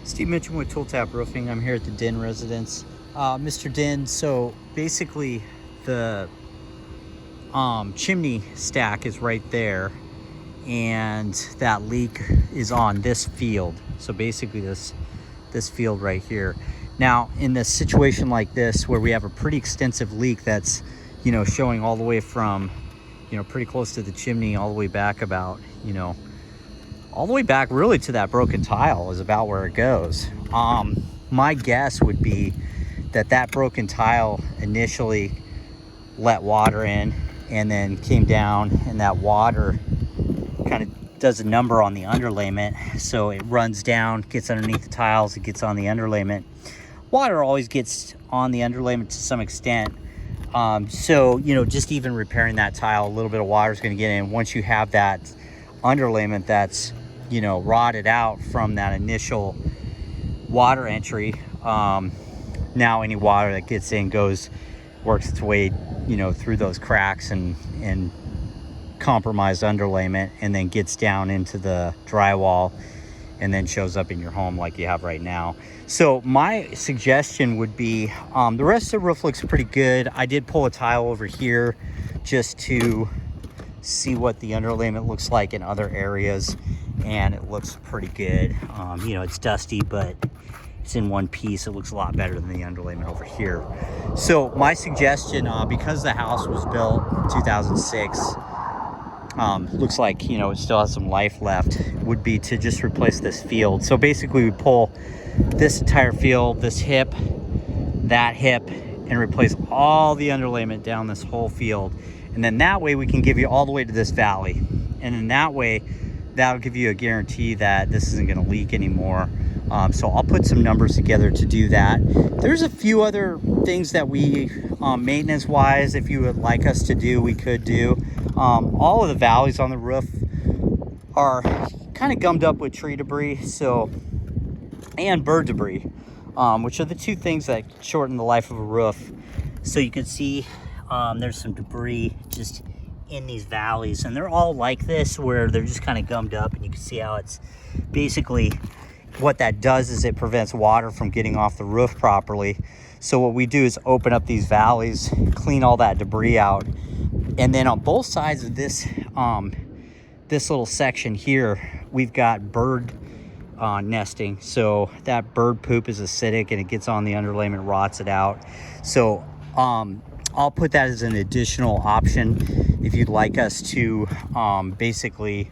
Steve Mitchell with Tool Tap Roofing. I'm here at the Dinh residence. Mr. Dinh, so basically the chimney stack is right there, and that leak is on this field. So basically this field right here. Now, in this situation like this, where we have a pretty extensive leak that's, showing all the way from, pretty close to the chimney, all the way back about, all the way back really to that broken tile is about where it goes. My guess would be that broken tile initially let water in and then came down, and that water kind of does a number on the underlayment. So it runs down, gets underneath the tiles, it gets on the underlayment. Water always gets on the underlayment to some extent. So, just even repairing that tile, a little bit of water is going to get in. Once you have that underlayment that's, rotted out from that initial water entry, now any water that gets in works its way, through those cracks and compromised underlayment, and then gets down into the drywall and then shows up in your home like you have right now. So my suggestion would be, the rest of the roof looks pretty good. I did pull a tile over here just to see what the underlayment looks like in other areas, and it looks pretty good. It's dusty, but it's in one piece. It looks a lot better than the underlayment over here. So my suggestion, because the house was built in 2006, looks like, it still has some life left, would be to just replace this field. So basically we pull this entire field, this hip, that hip, and replace all the underlayment down this whole field. And then that way we can give you all the way to this valley. And then that way, that'll give you a guarantee that this isn't gonna leak anymore. So I'll put some numbers together to do that. There's a few other things that we, maintenance-wise, if you would like us to do, we could do. All of the valleys on the roof are kind of gummed up with tree debris, and bird debris, which are the two things that shorten the life of a roof. So you can see there's some debris just in these valleys, and they're all like this, where they're just kind of gummed up, and you can see how it's basically, what that does is it prevents water from getting off the roof properly. So what we do is open up these valleys, clean all that debris out, and then on both sides of this this little section here, we've got bird nesting. So that bird poop is acidic, and it gets on the underlayment, rots it out. So I'll put that as an additional option if you'd like us to basically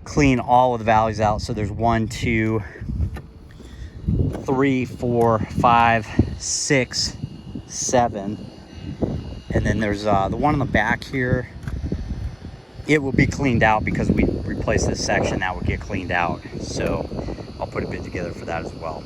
clean all of the valleys out. So there's 1, 2, 3, 4, 5, 6, 7, and then there's the one on the back here. It will be cleaned out because we replaced this section. That would get cleaned out. So I'll put a bit together for that as well.